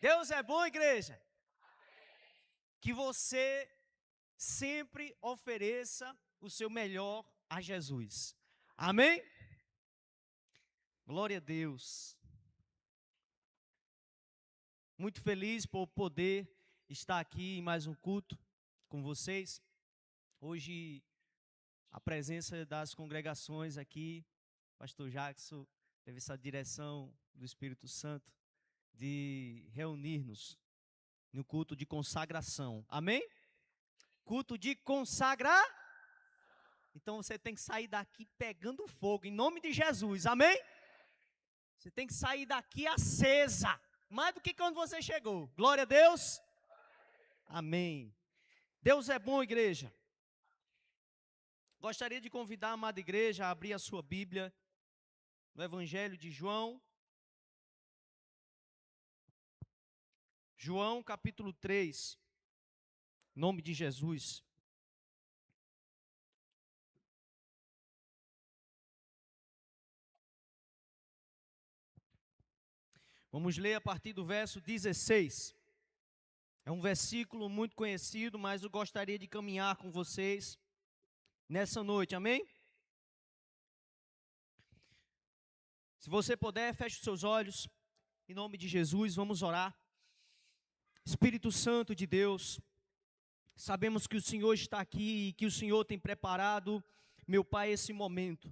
Deus é bom, igreja. Que você sempre ofereça o seu melhor a Jesus. Amém? Glória a Deus. Muito feliz por poder estar aqui em mais um culto com vocês. Hoje, a presença das congregações aqui, pastor Jackson teve essa direção do Espírito Santo de reunir-nos no culto de consagração. Amém? Culto de consagrar. Então você tem que sair daqui pegando fogo, em nome de Jesus. Amém? Você tem que sair daqui acesa, mais do que quando você chegou. Glória a Deus. Amém. Deus é bom, igreja. Gostaria de convidar a amada igreja a abrir a sua Bíblia no Evangelho de João. João capítulo 3, em nome de Jesus. Vamos ler a partir do verso 16. É um versículo muito conhecido, mas eu gostaria de caminhar com vocês nessa noite, amém? Se você puder, feche os seus olhos, em nome de Jesus, vamos orar. Espírito Santo de Deus, sabemos que o Senhor está aqui e que o Senhor tem preparado, meu Pai, esse momento.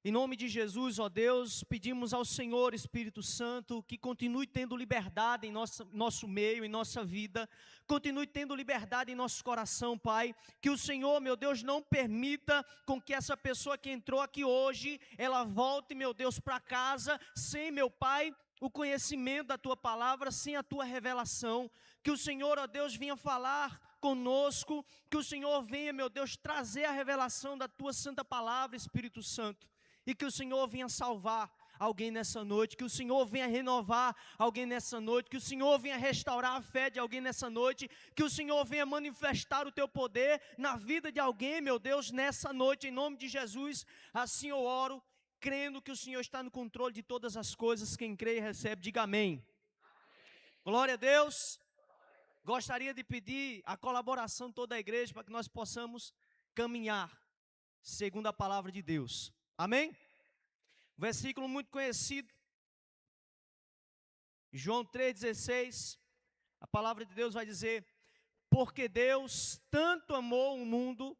Em nome de Jesus, ó Deus, pedimos ao Senhor, Espírito Santo, que continue tendo liberdade em nosso meio, em nossa vida, continue tendo liberdade em nosso coração, Pai, que o Senhor, meu Deus, não permita com que essa pessoa que entrou aqui hoje, ela volte, meu Deus, para casa, sem, meu Pai, o conhecimento da Tua palavra, sem a Tua revelação, que o Senhor, ó Deus, venha falar conosco, que o Senhor venha, meu Deus, trazer a revelação da Tua santa palavra, Espírito Santo. E que o Senhor venha salvar alguém nessa noite, que o Senhor venha renovar alguém nessa noite, que o Senhor venha restaurar a fé de alguém nessa noite, que o Senhor venha manifestar o Teu poder na vida de alguém, meu Deus, nessa noite, em nome de Jesus. Assim eu oro, crendo que o Senhor está no controle de todas as coisas. Quem crê e recebe, diga amém. Glória a Deus. Gostaria de pedir a colaboração de toda a igreja para que nós possamos caminhar segundo a palavra de Deus. Amém? Versículo muito conhecido, João 3,16, a palavra de Deus vai dizer: porque Deus tanto amou o mundo,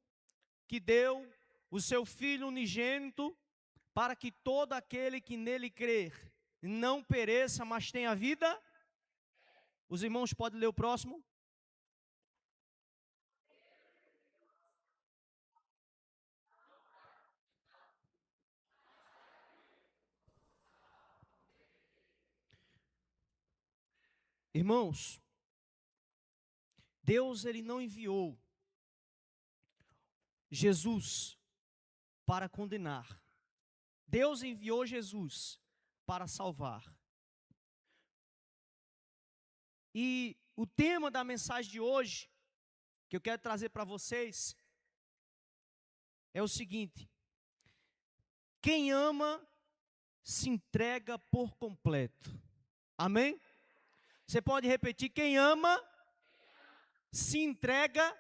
que deu o seu Filho unigênito, para que todo aquele que nele crer, não pereça, mas tenha vida. Os irmãos podem ler o próximo? Irmãos, Deus ele não enviou Jesus para condenar. Deus enviou Jesus para salvar. E o tema da mensagem de hoje, que eu quero trazer para vocês, é o seguinte: quem ama se entrega por completo. Amém? Você pode repetir: quem ama se entrega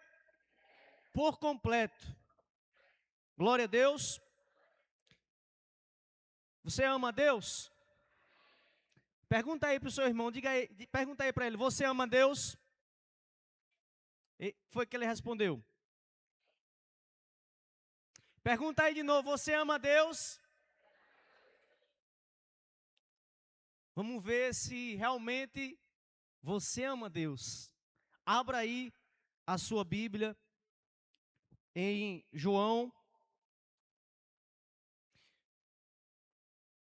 por completo. Glória a Deus. Você ama a Deus? Pergunta aí para o seu irmão, pergunta aí para ele: você ama a Deus? E foi que ele respondeu. Pergunta aí de novo: você ama a Deus? Vamos ver se realmente você ama a Deus. Abra aí a sua Bíblia em João,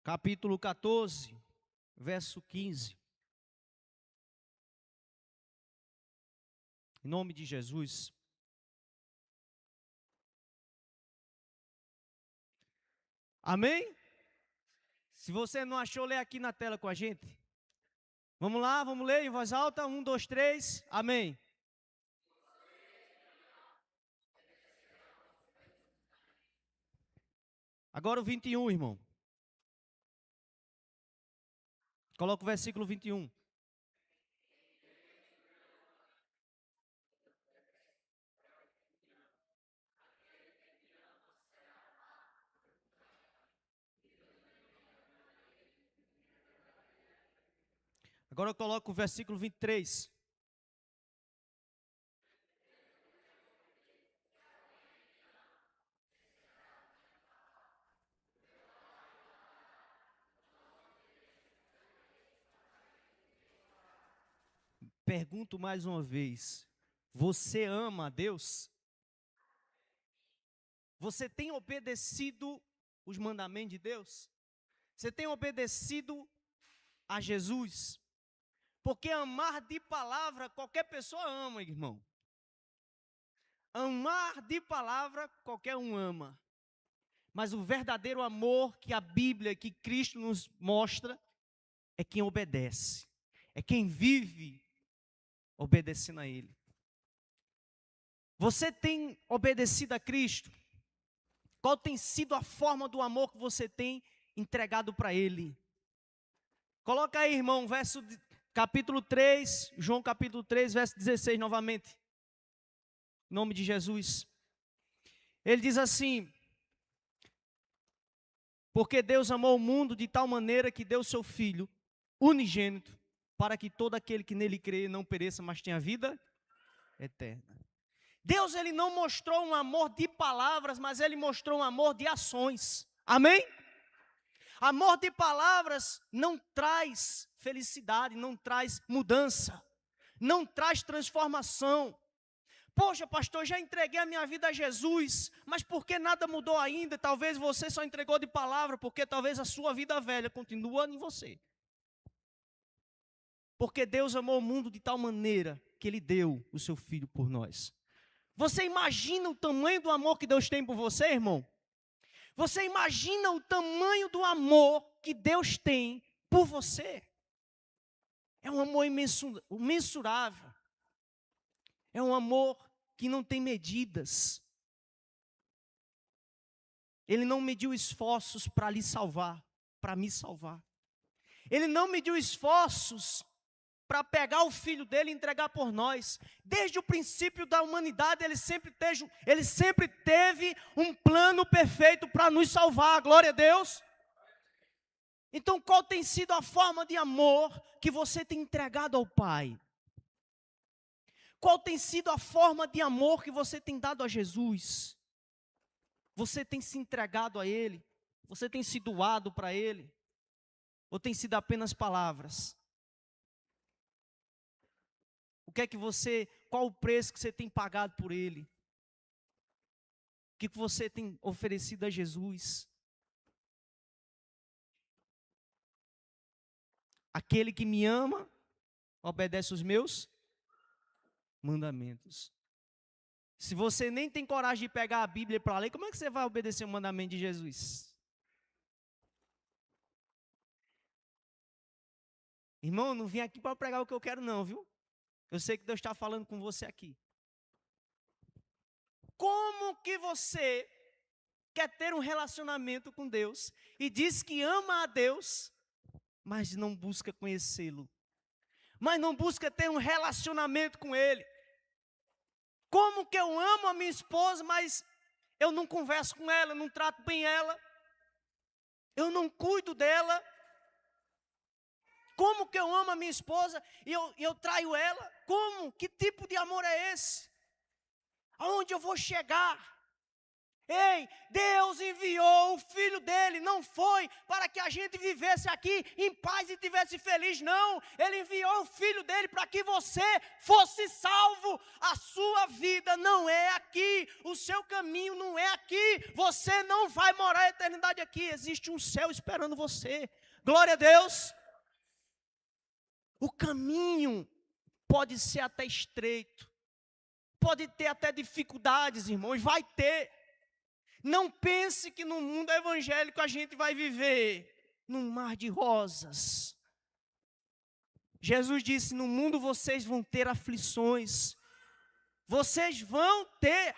capítulo 14, verso 15. Em nome de Jesus. Amém? Se você não achou, lê aqui na tela com a gente. Vamos lá, vamos ler em voz alta. 1, 2, 3. Amém. Agora o 21, irmão. Coloca o versículo 21. Agora eu coloco o versículo 23. Pergunto mais uma vez: você ama a Deus? Você tem obedecido os mandamentos de Deus? Você tem obedecido a Jesus? Porque amar de palavra, qualquer pessoa ama, irmão. Amar de palavra, qualquer um ama. Mas o verdadeiro amor que a Bíblia, que Cristo nos mostra, é quem obedece. É quem vive obedecendo a Ele. Você tem obedecido a Cristo? Qual tem sido a forma do amor que você tem entregado para Ele? Coloca aí, irmão, capítulo 3, João capítulo 3, verso 16 novamente. Em nome de Jesus. Ele diz assim: porque Deus amou o mundo de tal maneira que deu seu Filho unigênito, para que todo aquele que nele crê não pereça, mas tenha vida eterna. Deus, ele não mostrou um amor de palavras, mas ele mostrou um amor de ações. Amém? Amor de palavras não traz felicidade, não traz mudança, não traz transformação. Poxa, pastor, já entreguei a minha vida a Jesus, mas por que nada mudou ainda? Talvez você só entregou de palavra, porque talvez a sua vida velha continua em você. Porque Deus amou o mundo de tal maneira que Ele deu o seu Filho por nós. Você imagina o tamanho do amor que Deus tem por você, irmão? Você imagina o tamanho do amor que Deus tem por você? É um amor imensurável. É um amor que não tem medidas. Ele não mediu esforços para lhe salvar, para me salvar. Ele não mediu esforços para pegar o Filho dele e entregar por nós. Desde o princípio da humanidade, ele sempre teve um plano perfeito para nos salvar. Glória a Deus. Então, qual tem sido a forma de amor que você tem entregado ao Pai? Qual tem sido a forma de amor que você tem dado a Jesus? Você tem se entregado a Ele? Você tem se doado para Ele? Ou tem sido apenas palavras? Qual o preço que você tem pagado por Ele? O que você tem oferecido a Jesus? Aquele que me ama, obedece os meus mandamentos. Se você nem tem coragem de pegar a Bíblia para ler, como é que você vai obedecer o mandamento de Jesus? Irmão, eu não vim aqui para pregar o que eu quero não, viu? Eu sei que Deus está falando com você aqui. Como que você quer ter um relacionamento com Deus e diz que ama a Deus, mas não busca conhecê-lo? Mas não busca ter um relacionamento com Ele? Como que eu amo a minha esposa, mas eu não converso com ela, eu não trato bem ela, eu não cuido dela? Como que eu amo a minha esposa e eu traio ela? Como? Que tipo de amor é esse? Aonde eu vou chegar? Ei, Deus enviou o Filho dele, não foi para que a gente vivesse aqui em paz e estivesse feliz, não. Ele enviou o Filho dele para que você fosse salvo. A sua vida não é aqui, o seu caminho não é aqui, você não vai morar a eternidade aqui, existe um céu esperando você. Glória a Deus. O caminho pode ser até estreito, pode ter até dificuldades, irmãos, vai ter. Não pense que no mundo evangélico a gente vai viver num mar de rosas. Jesus disse: no mundo vocês vão ter aflições, vocês vão ter.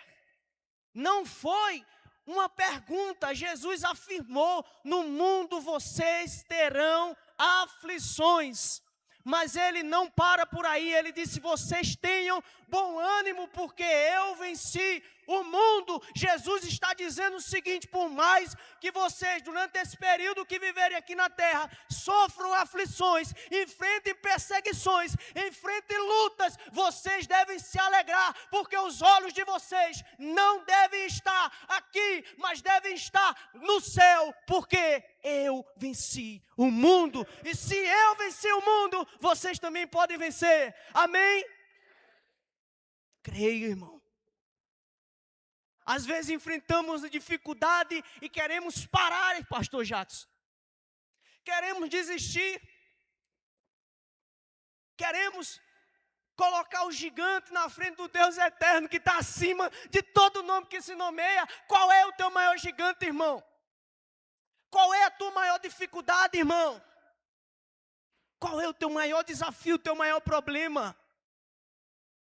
Não foi uma pergunta, Jesus afirmou: no mundo vocês terão aflições. Mas ele não para por aí, ele disse: vocês tenham bom ânimo, porque eu venci o mundo, Jesus está dizendo o seguinte: por mais que vocês, durante esse período que viverem aqui na terra, sofram aflições, enfrentem perseguições, enfrentem lutas, vocês devem se alegrar, porque os olhos de vocês não devem estar aqui, mas devem estar no céu, porque eu venci o mundo, e se eu venci o mundo, vocês também podem vencer. Amém? Creia, irmão. Às vezes enfrentamos dificuldade e queremos parar, pastor Jackson. Queremos desistir. Queremos colocar o gigante na frente do Deus eterno, que está acima de todo nome que se nomeia. Qual é o teu maior gigante, irmão? Qual é a tua maior dificuldade, irmão? Qual é o teu maior desafio, o teu maior problema?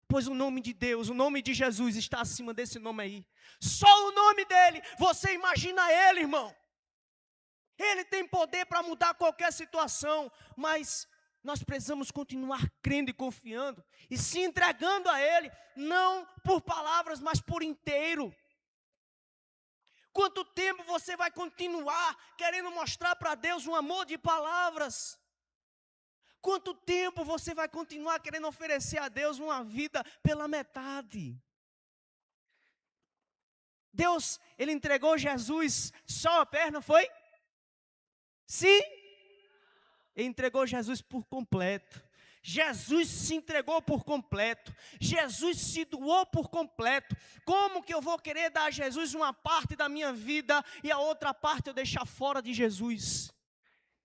Pois o nome de Deus, o nome de Jesus está acima desse nome aí. Só o nome dele, você imagina ele, irmão. Ele tem poder para mudar qualquer situação, mas nós precisamos continuar crendo e confiando e se entregando a ele, não por palavras, mas por inteiro. Quanto tempo você vai continuar querendo mostrar para Deus um amor de palavras? Quanto tempo você vai continuar querendo oferecer a Deus uma vida pela metade? Deus, Ele entregou Jesus só a perna, foi? Sim. Ele entregou Jesus por completo. Jesus se entregou por completo. Jesus se doou por completo. Como que eu vou querer dar a Jesus uma parte da minha vida e a outra parte eu deixar fora de Jesus?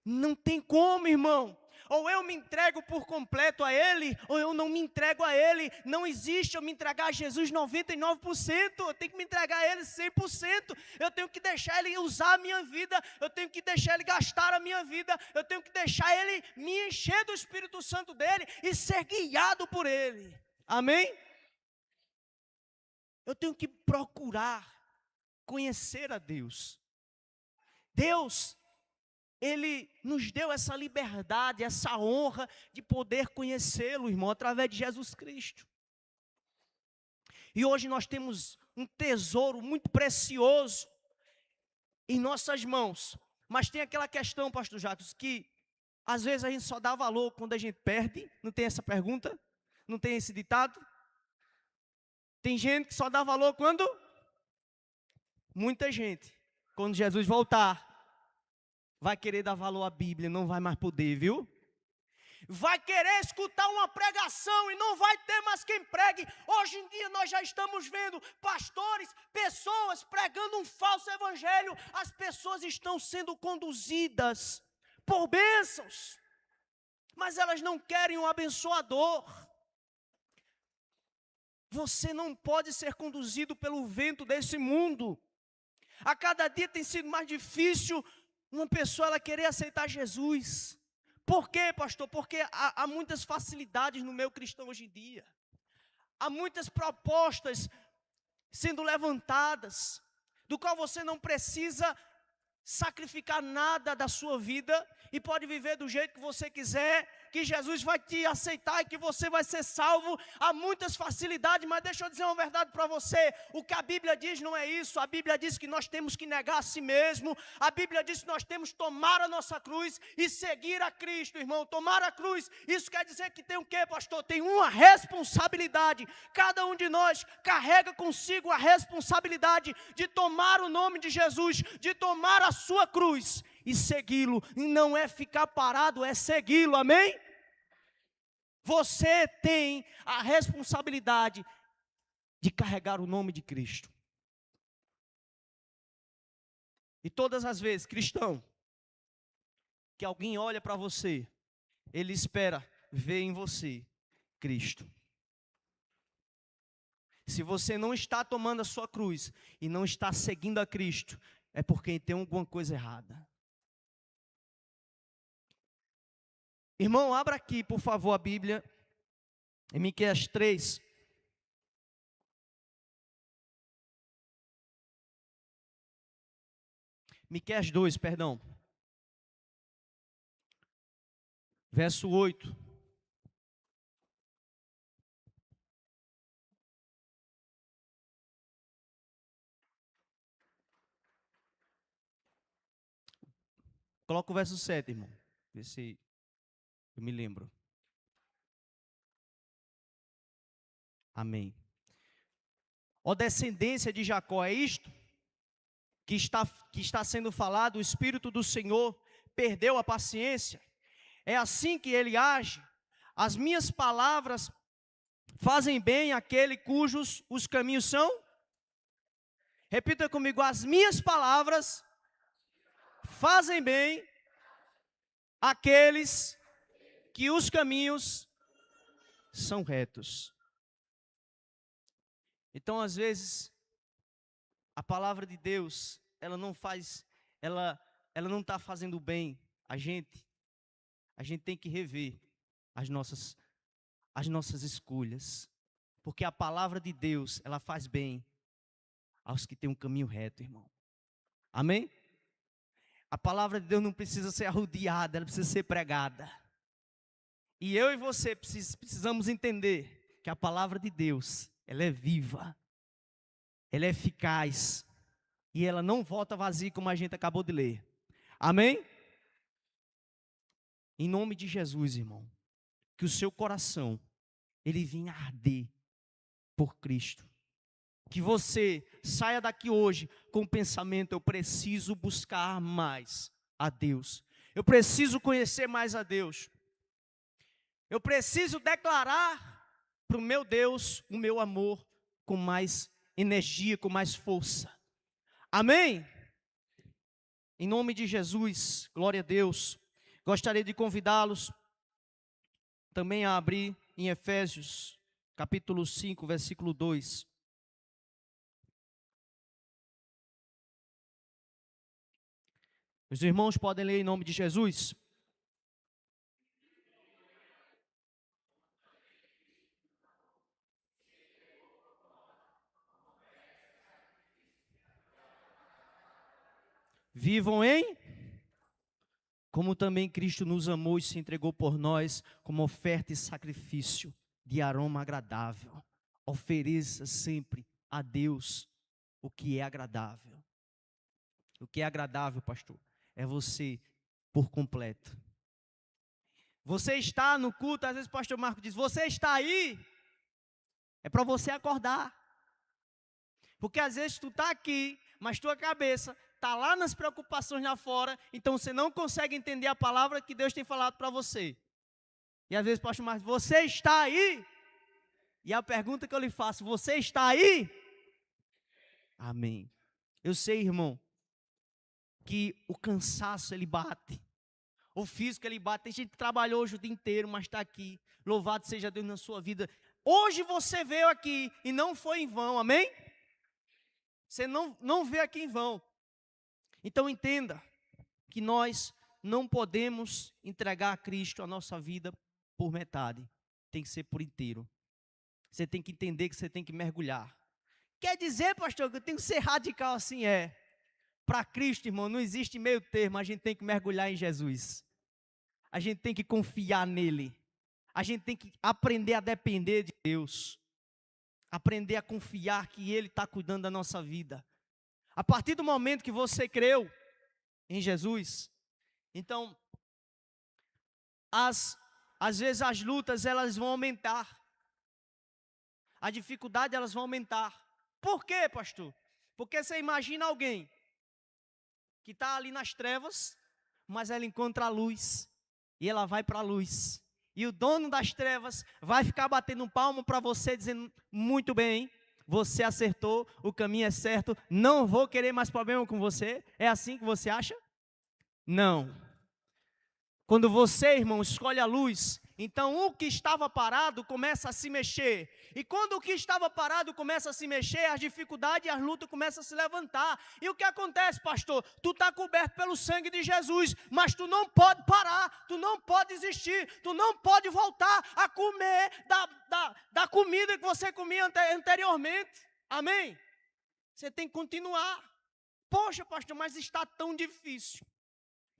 Não tem como, irmão. Ou eu me entrego por completo a Ele, ou eu não me entrego a Ele. Não existe eu me entregar a Jesus 99%, eu tenho que me entregar a Ele 100%. Eu tenho que deixar Ele usar a minha vida, eu tenho que deixar Ele gastar a minha vida, eu tenho que deixar Ele me encher do Espírito Santo dEle e ser guiado por Ele. Amém? Eu tenho que procurar conhecer a Deus. Deus, Ele nos deu essa liberdade, essa honra de poder conhecê-lo, irmão, através de Jesus Cristo. E hoje nós temos um tesouro muito precioso em nossas mãos. Mas tem aquela questão, pastor Jacques, que às vezes a gente só dá valor quando a gente perde. Não tem essa pergunta? Não tem esse ditado? Tem gente que só dá valor quando? Muita gente, quando Jesus voltar, vai querer dar valor à Bíblia, não vai mais poder, viu? Vai querer escutar uma pregação e não vai ter mais quem pregue. Hoje em dia nós já estamos vendo pastores, pessoas pregando um falso evangelho. As pessoas estão sendo conduzidas por bênçãos, mas elas não querem um abençoador. Você não pode ser conduzido pelo vento desse mundo. A cada dia tem sido mais difícil uma pessoa ela querer aceitar Jesus. Por quê, pastor? Porque há muitas facilidades no meio cristão hoje em dia. Há muitas propostas sendo levantadas, do qual você não precisa sacrificar nada da sua vida e pode viver do jeito que você quiser, que Jesus vai te aceitar e que você vai ser salvo. Há muitas facilidades, mas deixa eu dizer uma verdade para você. O que a Bíblia diz não é isso. A Bíblia diz que nós temos que negar a si mesmo. A Bíblia diz que nós temos que tomar a nossa cruz e seguir a Cristo, irmão. Tomar a cruz, isso quer dizer que tem o quê, pastor? Tem uma responsabilidade. Cada um de nós carrega consigo a responsabilidade de tomar o nome de Jesus, de tomar a sua cruz e segui-lo. E não é ficar parado, é segui-lo, amém? Você tem a responsabilidade de carregar o nome de Cristo. E todas as vezes, cristão, que alguém olha para você, ele espera ver em você Cristo. Se você não está tomando a sua cruz e não está seguindo a Cristo, é porque tem alguma coisa errada. Irmão, abra aqui, por favor, a Bíblia, em Miqueias 3. Miqueias 2, perdão. Verso 8. Coloca o verso 7, irmão. Vê se eu me lembro. Amém. Ó descendência de Jacó, é isto que está sendo falado, o Espírito do Senhor perdeu a paciência. É assim que ele age. As minhas palavras fazem bem àquele cujos os caminhos são. Repita comigo, as minhas palavras fazem bem àqueles que os caminhos são retos. Então, às vezes, a palavra de Deus, ela não não está fazendo bem a gente. A gente tem que rever as nossas escolhas, porque a palavra de Deus, ela faz bem aos que têm um caminho reto, irmão. Amém? A palavra de Deus não precisa ser arrodeada, ela precisa ser pregada. E eu e você precisamos entender que a palavra de Deus, ela é viva, ela é eficaz, e ela não volta vazia como a gente acabou de ler. Amém? Em nome de Jesus, irmão, que o seu coração, ele venha arder por Cristo. Que você saia daqui hoje com o pensamento, eu preciso buscar mais a Deus. Eu preciso conhecer mais a Deus. Eu preciso declarar para o meu Deus o meu amor com mais energia, com mais força. Amém? Em nome de Jesus, glória a Deus. Gostaria de convidá-los também a abrir em Efésios, capítulo 5, versículo 2. Os irmãos podem ler em nome de Jesus? Vivam em, como também Cristo nos amou e se entregou por nós, como oferta e sacrifício de aroma agradável. Ofereça sempre a Deus o que é agradável. O que é agradável, pastor, é você por completo. Você está no culto, às vezes o pastor Marco diz, você está aí, é para você acordar. Porque às vezes tu está aqui, mas tua cabeça está lá nas preocupações lá fora, então você não consegue entender a palavra que Deus tem falado para você. E às vezes o pastor Marco diz, você está aí? E a pergunta que eu lhe faço, você está aí? Amém. Eu sei, irmão, que o cansaço ele bate. O físico ele bate. Tem gente que trabalhou hoje o dia inteiro, mas está aqui. Louvado seja Deus na sua vida. Hoje você veio aqui e não foi em vão, amém? Você não veio aqui em vão. Então entenda que nós não podemos entregar a Cristo a nossa vida por metade. Tem que ser por inteiro. Você tem que entender que você tem que mergulhar. Quer dizer, pastor, que eu tenho que ser radical assim? É. Para Cristo, irmão, não existe meio termo. A gente tem que mergulhar em Jesus. A gente tem que confiar nele. A gente tem que aprender a depender de Deus. Aprender a confiar que Ele está cuidando da nossa vida. A partir do momento que você creu em Jesus, então, às vezes as lutas elas vão aumentar. A dificuldade elas vão aumentar. Por quê, pastor? Porque você imagina alguém que está ali nas trevas, mas ela encontra a luz. E ela vai para a luz. E o dono das trevas vai ficar batendo um palmo para você, dizendo, muito bem, você acertou, o caminho é certo, não vou querer mais problema com você. É assim que você acha? Não. Quando você, irmão, escolhe a luz, então o que estava parado começa a se mexer. E quando o que estava parado começa a se mexer, as dificuldades e as lutas começam a se levantar. E o que acontece, pastor? Tu está coberto pelo sangue de Jesus, mas tu não pode parar, tu não pode desistir, tu não pode voltar a comer da comida que você comia anteriormente. Amém? Você tem que continuar. Poxa, pastor, mas está tão difícil.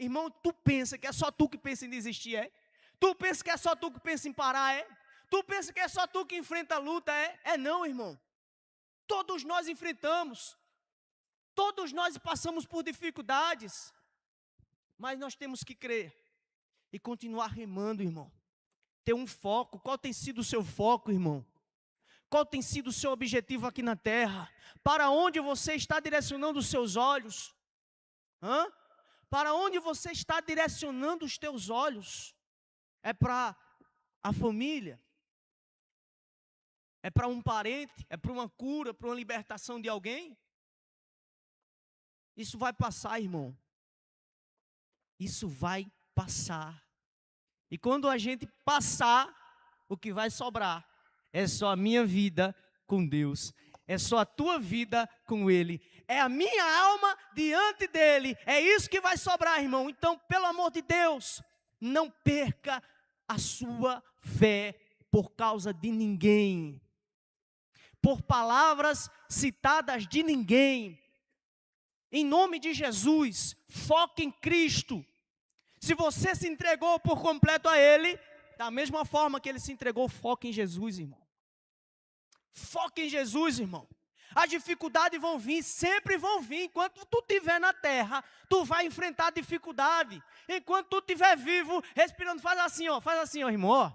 Irmão, tu pensa que é só tu que pensa em desistir, é? Tu pensa que é só tu que pensa em parar, é? Tu pensa que é só tu que enfrenta a luta, é? É não, irmão. Todos nós enfrentamos. Todos nós passamos por dificuldades. Mas nós temos que crer e continuar remando, irmão. Ter um foco. Qual tem sido o seu foco, irmão? Qual tem sido o seu objetivo aqui na terra? Para onde você está direcionando os seus olhos? Para onde você está direcionando os teus olhos? É para a família? É para um parente? É para uma cura, para uma libertação de alguém? Isso vai passar, irmão. Isso vai passar. E quando a gente passar, o que vai sobrar é só a minha vida com Deus. É só a tua vida com Ele. É a minha alma diante dEle. É isso que vai sobrar, irmão. Então, pelo amor de Deus, não perca a sua fé por causa de ninguém. Por palavras citadas de ninguém. Em nome de Jesus, foque em Cristo. Se você se entregou por completo a Ele, da mesma forma que Ele se entregou, foque em Jesus, irmão. Foque em Jesus, irmão. As dificuldades vão vir, sempre vão vir. Enquanto tu estiver na terra, tu vai enfrentar dificuldade. Enquanto tu estiver vivo, respirando, faz assim, ó, irmão, ó.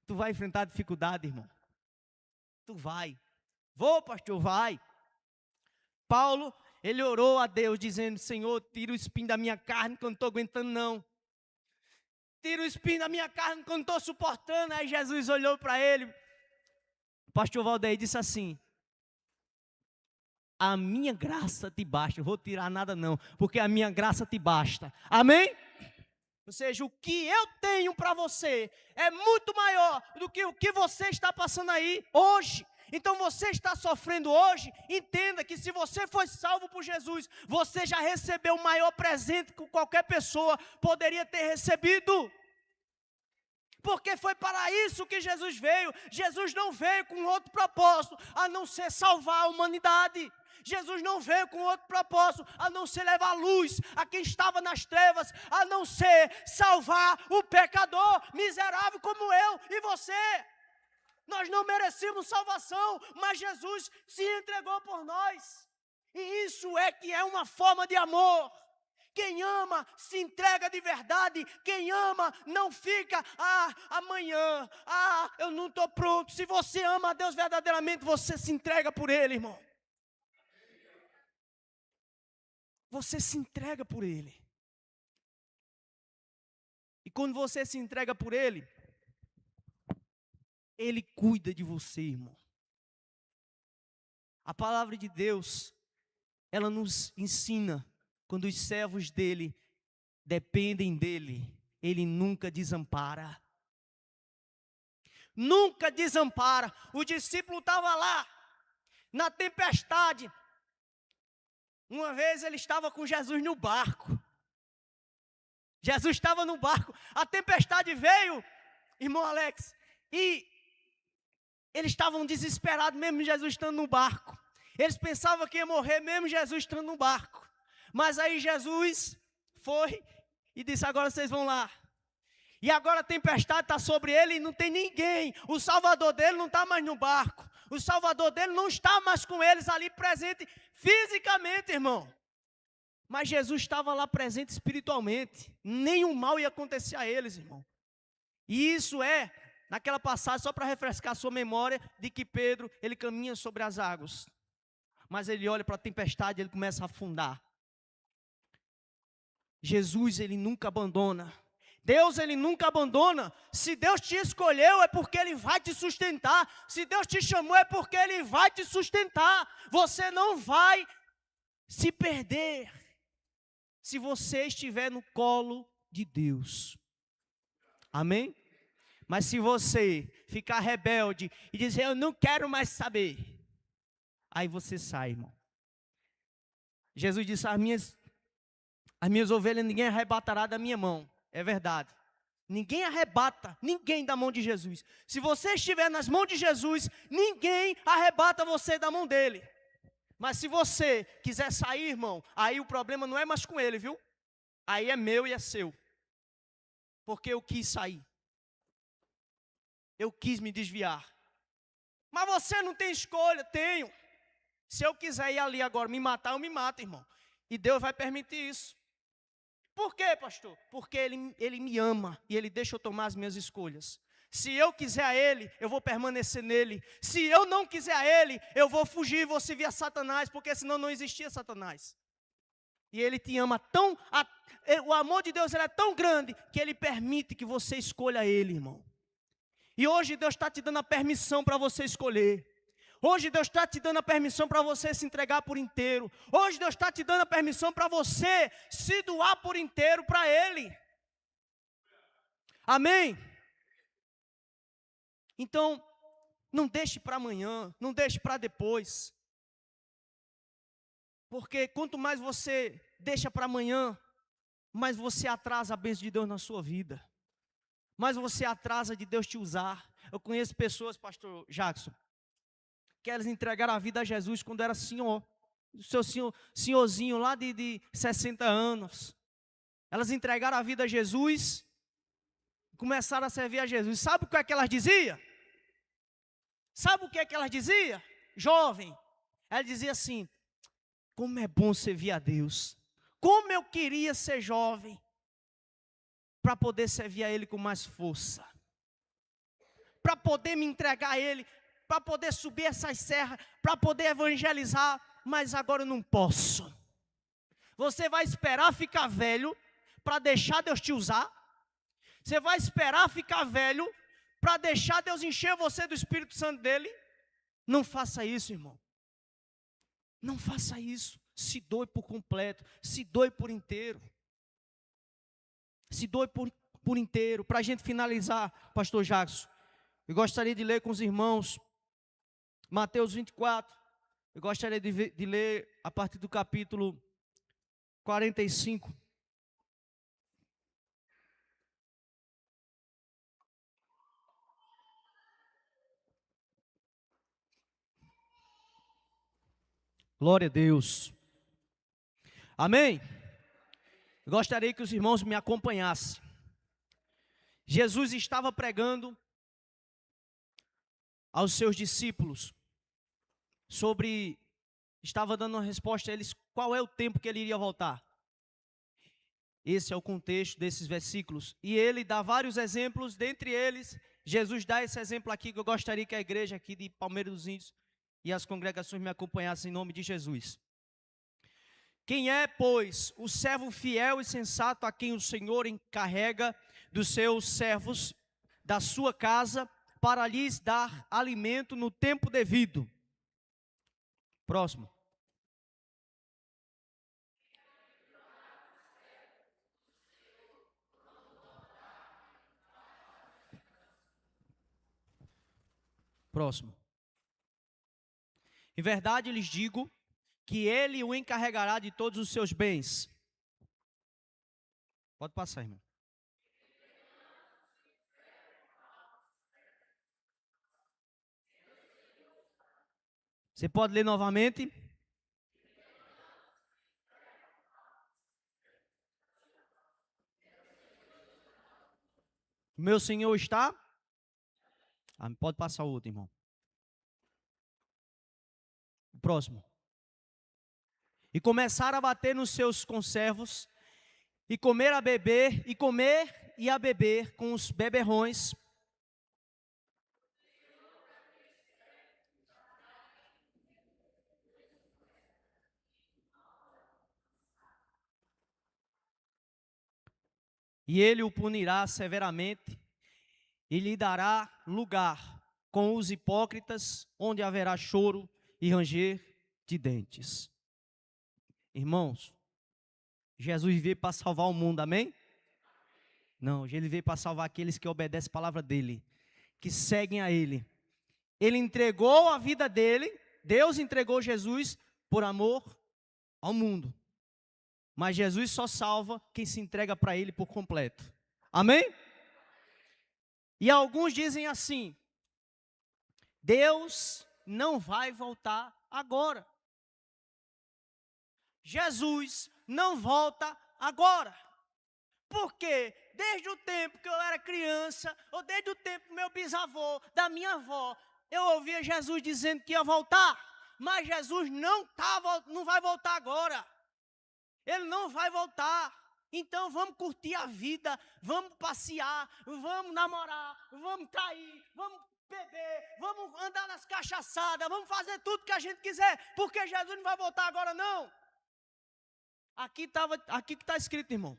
Tu vai enfrentar dificuldade, irmão. Tu vai. Vou, pastor, vai. Paulo, ele orou a Deus dizendo: Senhor, tira o espinho da minha carne que eu não estou aguentando não. Tira o espinho da minha carne que eu não estou suportando. Aí Jesus olhou para ele. O pastor Valdeir disse assim: a minha graça te basta. Eu vou tirar nada não, porque a minha graça te basta. Amém? Ou seja, o que eu tenho para você é muito maior do que o que você está passando aí hoje. Então você está sofrendo hoje, entenda que se você foi salvo por Jesus, você já recebeu o maior presente que qualquer pessoa poderia ter recebido. Porque foi para isso que Jesus veio. Jesus não veio com outro propósito, a não ser salvar a humanidade. Jesus não veio com outro propósito, a não ser levar luz a quem estava nas trevas, a não ser salvar o pecador miserável como eu e você. Nós não merecíamos salvação, mas Jesus se entregou por nós. E isso é que é uma forma de amor. Quem ama se entrega de verdade. Quem ama não fica, amanhã, eu não estou pronto. Se você ama a Deus verdadeiramente, você se entrega por Ele, irmão. Você se entrega por Ele. E quando você se entrega por Ele, Ele cuida de você, irmão. A palavra de Deus, ela nos ensina, quando os servos dele dependem dele, ele nunca desampara. Nunca desampara. O discípulo estava lá, na tempestade. Uma vez ele estava com Jesus no barco. Jesus estava no barco. A tempestade veio, irmão Alex, e eles estavam desesperados, mesmo Jesus estando no barco. Eles pensavam que ia morrer, mesmo Jesus estando no barco. Mas aí Jesus foi e disse: agora vocês vão lá. E agora a tempestade está sobre ele e não tem ninguém. O Salvador dele não está mais no barco. O Salvador dele não está mais com eles ali presente fisicamente, irmão. Mas Jesus estava lá presente espiritualmente. Nenhum mal ia acontecer a eles, irmão. E isso é naquela passagem, só para refrescar a sua memória, de que Pedro, ele caminha sobre as águas. Mas ele olha para a tempestade e ele começa a afundar. Jesus, ele nunca abandona. Deus, ele nunca abandona. Se Deus te escolheu, é porque Ele vai te sustentar. Se Deus te chamou, é porque Ele vai te sustentar. Você não vai se perder se você estiver no colo de Deus. Amém? Mas se você ficar rebelde e dizer: eu não quero mais saber, aí você sai, irmão. Jesus disse: as minhas ovelhas ninguém arrebatará da minha mão. É verdade. Ninguém arrebata ninguém da mão de Jesus. Se você estiver nas mãos de Jesus, ninguém arrebata você da mão dele. Mas se você quiser sair, irmão, aí o problema não é mais com ele, viu? Aí é meu e é seu. Porque eu quis sair. Eu quis me desviar. Mas você não tem escolha. Tenho. Se eu quiser ir ali agora me matar, eu me mato, irmão. E Deus vai permitir isso. Por quê, pastor? Porque ele me ama e ele deixa eu tomar as minhas escolhas. Se eu quiser a Ele, eu vou permanecer nele. Se eu não quiser a Ele, eu vou fugir e vou servir a Satanás, porque senão não existia Satanás. E Ele te ama tão... o amor de Deus ele é tão grande que Ele permite que você escolha Ele, irmão. E hoje Deus está te dando a permissão para você escolher. Hoje Deus está te dando a permissão para você se entregar por inteiro. Hoje Deus está te dando a permissão para você se doar por inteiro para Ele. Amém? Então, não deixe para amanhã, não deixe para depois. Porque quanto mais você deixa para amanhã, mais você atrasa a bênção de Deus na sua vida. Mais você atrasa de Deus te usar. Eu conheço pessoas, pastor Jackson, que elas entregaram a vida a Jesus quando era senhor. O seu senhorzinho lá de 60 anos. Elas entregaram a vida a Jesus, começaram a servir a Jesus. Sabe o que é que elas diziam? Sabe o que é que elas diziam? Jovem. Ela dizia assim: como é bom servir a Deus. Como eu queria ser jovem para poder servir a Ele com mais força. Para poder me entregar a Ele, para poder subir essas serras, para poder evangelizar, mas agora eu não posso. Você vai esperar ficar velho para deixar Deus te usar? Você vai esperar ficar velho para deixar Deus encher você do Espírito Santo dele? Não faça isso, irmão. Não faça isso. Se doe por completo. Se doe por inteiro. Se doe por inteiro. Para a gente finalizar, pastor Jackson, eu gostaria de ler com os irmãos Mateus 24. Eu gostaria de ler a partir do capítulo 45. Glória a Deus. Amém? Eu gostaria que os irmãos me acompanhassem. Jesus estava pregando aos seus discípulos estava dando uma resposta a eles, qual é o tempo que ele iria voltar. Esse é o contexto desses versículos. E ele dá vários exemplos, dentre eles, Jesus dá esse exemplo aqui, que eu gostaria que a igreja aqui de Palmeiras dos Índios e as congregações me acompanhassem em nome de Jesus. Quem é, pois, o servo fiel e sensato a quem o Senhor encarrega dos seus servos, da sua casa, para lhes dar alimento no tempo devido? Próximo. Próximo. Em verdade lhes digo que ele o encarregará de todos os seus bens. Pode passar, irmão. Você pode ler novamente? O meu Senhor está? Pode passar o outro, irmão. O próximo. E começaram a bater nos seus conservos, e comer a beber, e comer e a beber com os beberrões. E ele o punirá severamente, e lhe dará lugar com os hipócritas, onde haverá choro e ranger de dentes. Irmãos, Jesus veio para salvar o mundo, amém? Não, ele veio para salvar aqueles que obedecem a palavra dele, que seguem a ele. Ele entregou a vida dele, Deus entregou Jesus por amor ao mundo. Mas Jesus só salva quem se entrega para ele por completo. Amém? E alguns dizem assim: Deus não vai voltar agora. Jesus não volta agora. Porque desde o tempo que eu era criança, ou desde o tempo do meu bisavô, da minha avó, eu ouvia Jesus dizendo que ia voltar. Mas Jesus não vai voltar agora. Ele não vai voltar. Então vamos curtir a vida, vamos passear, vamos namorar, vamos trair, vamos beber, vamos andar nas cachaçadas, vamos fazer tudo que a gente quiser, porque Jesus não vai voltar agora não. Aqui que está escrito, irmão.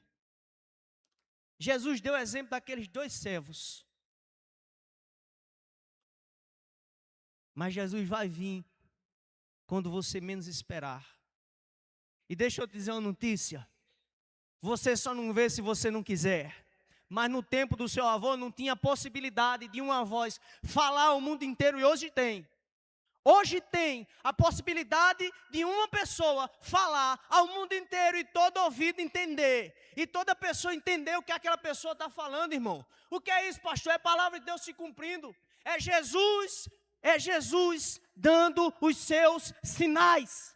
Jesus deu o exemplo daqueles 2 servos. Mas Jesus vai vir quando você menos esperar. E deixa eu te dizer uma notícia. Você só não vê se você não quiser. Mas no tempo do seu avô não tinha possibilidade de uma voz falar ao mundo inteiro, e hoje tem. Hoje tem a possibilidade de uma pessoa falar ao mundo inteiro e todo ouvido entender. E toda pessoa entender o que aquela pessoa está falando, irmão. O que é isso, pastor? É a palavra de Deus se cumprindo. É Jesus dando os seus sinais.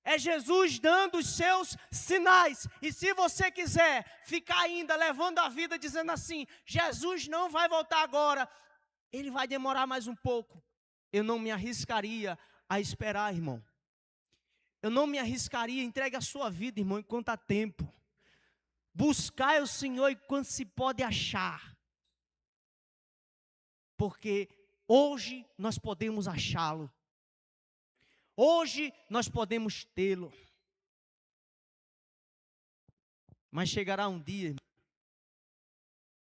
É Jesus dando os seus sinais. E se você quiser ficar ainda levando a vida dizendo assim, Jesus não vai voltar agora, ele vai demorar mais um pouco. Eu não me arriscaria a esperar, irmão. Eu não me arriscaria, entregue a sua vida, irmão, enquanto há tempo. Buscai o Senhor enquanto se pode achar. Porque hoje nós podemos achá-lo. Hoje nós podemos tê-lo. Mas chegará um dia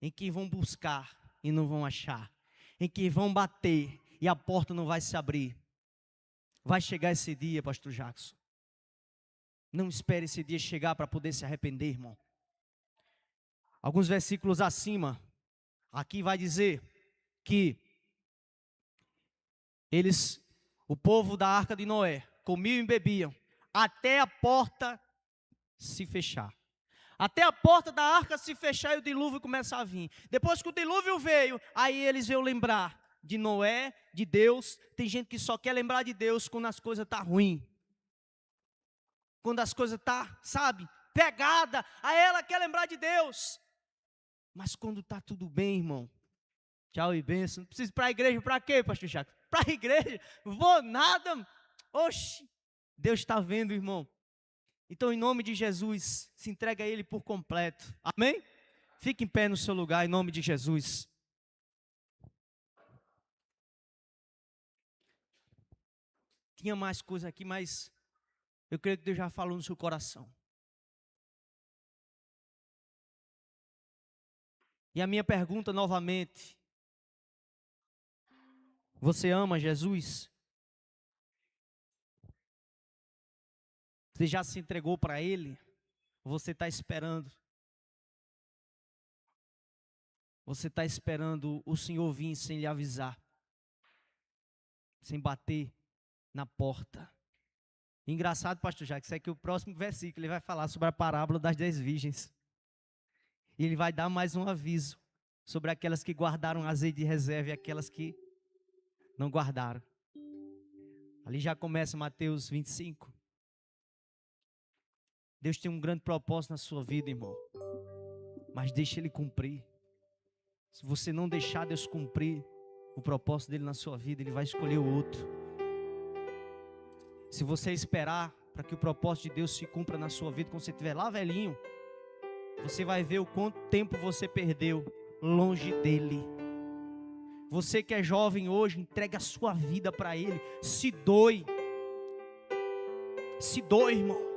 em que vão buscar e não vão achar. Em que vão bater e a porta não vai se abrir. Vai chegar esse dia, pastor Jackson. Não espere esse dia chegar para poder se arrepender, irmão. Alguns versículos acima, aqui vai dizer que o povo da arca de Noé, comiam e bebiam, até a porta se fechar. Até a porta da arca se fechar e o dilúvio começar a vir. Depois que o dilúvio veio, aí eles veio lembrar de Noé, de Deus. Tem gente que só quer lembrar de Deus quando as coisas estão ruins. Quando as coisas estão, pegada. Aí ela quer lembrar de Deus. Mas quando está tudo bem, irmão, tchau e bênção. Não preciso ir para a igreja, para quê, pastor Chaco? Para a igreja? Vou nada. Oxe, Deus está vendo, irmão. Então, em nome de Jesus, se entrega a Ele por completo. Amém? Fique em pé no seu lugar, em nome de Jesus. Tinha mais coisa aqui, mas eu creio que Deus já falou no seu coração. E a minha pergunta novamente: você ama Jesus? Você já se entregou para Ele? Ou você está esperando? Você está esperando o Senhor vir sem lhe avisar, sem bater na porta. Engraçado, pastor Jacques, isso é que o próximo versículo ele vai falar sobre a parábola das 10 virgens. E ele vai dar mais um aviso sobre aquelas que guardaram azeite de reserva e aquelas que não guardaram. Ali já começa Mateus 25. Deus tem um grande propósito na sua vida, irmão. Mas deixa Ele cumprir. Se você não deixar Deus cumprir o propósito dele na sua vida, Ele vai escolher o outro. Se você esperar para que o propósito de Deus se cumpra na sua vida, quando você estiver lá velhinho, você vai ver o quanto tempo você perdeu longe dele. Você que é jovem hoje, entrega a sua vida para Ele. Se doe. Se doe, irmão.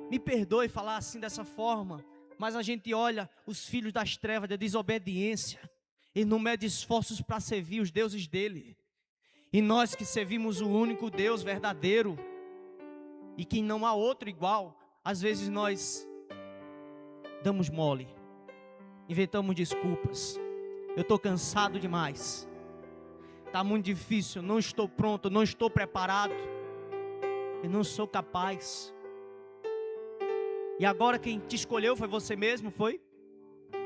Me perdoe falar assim dessa forma, mas a gente olha os filhos das trevas, da desobediência. Ele não mede esforços para servir os deuses dele. E nós que servimos o único Deus verdadeiro, e que não há outro igual, às vezes nós damos mole, inventamos desculpas. Eu estou cansado demais, está muito difícil, não estou pronto, não estou preparado, eu não sou capaz. E agora quem te escolheu foi você mesmo, foi?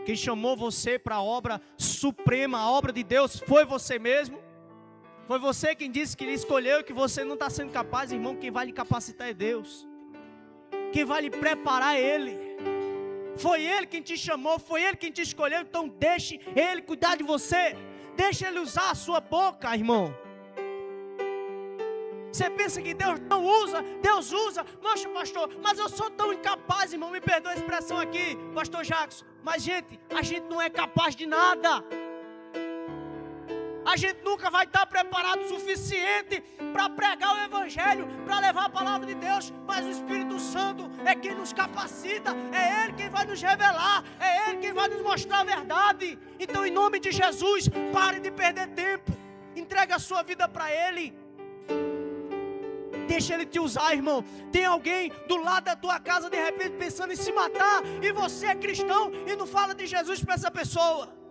Quem chamou você para a obra suprema, a obra de Deus, foi você mesmo? Foi você quem disse que Ele escolheu e que você não está sendo capaz, irmão? Quem vai lhe capacitar é Deus. Quem vai lhe preparar é Ele. Foi Ele quem te chamou, foi Ele quem te escolheu. Então deixe Ele cuidar de você. Deixe Ele usar a sua boca, irmão. Você pensa que Deus não usa? Deus usa. Nossa, pastor, mas eu sou tão incapaz, irmão. Me perdoa a expressão aqui, pastor Jacques. Mas, gente, a gente não é capaz de nada. A gente nunca vai estar preparado o suficiente para pregar o Evangelho, para levar a palavra de Deus. Mas o Espírito Santo é quem nos capacita. É Ele quem vai nos revelar. É Ele quem vai nos mostrar a verdade. Então, em nome de Jesus, pare de perder tempo. Entregue a sua vida para Ele. Deixa Ele te usar, irmão. Tem alguém do lado da tua casa, de repente, pensando em se matar, e você é cristão e não fala de Jesus para essa pessoa.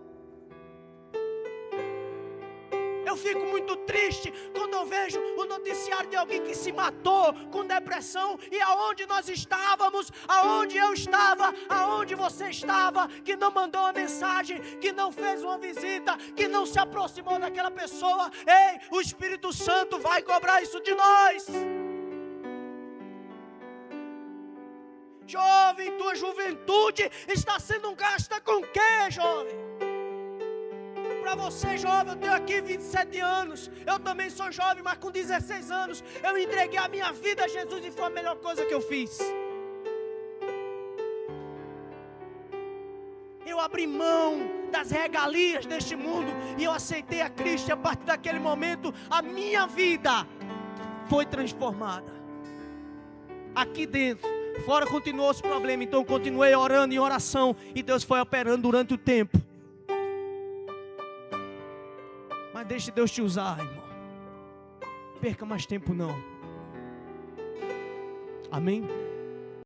Eu fico muito triste quando eu vejo o noticiário de alguém que se matou com depressão. E aonde nós estávamos, aonde eu estava, aonde você estava, que não mandou uma mensagem, que não fez uma visita, que não se aproximou daquela pessoa. Ei, o Espírito Santo vai cobrar isso de nós. Jovem, tua juventude está sendo gasta com o quê, jovem? Para você, jovem, eu tenho aqui 27 anos. Eu também sou jovem, mas com 16 anos eu entreguei a minha vida a Jesus e foi a melhor coisa que eu fiz. Eu abri mão das regalias deste mundo e eu aceitei a Cristo. E a partir daquele momento a minha vida foi transformada. Aqui dentro, fora continuou os problemas. Então continuei orando em oração e Deus foi operando durante o tempo. Mas deixe Deus te usar, irmão. Não perca mais tempo não. Amém?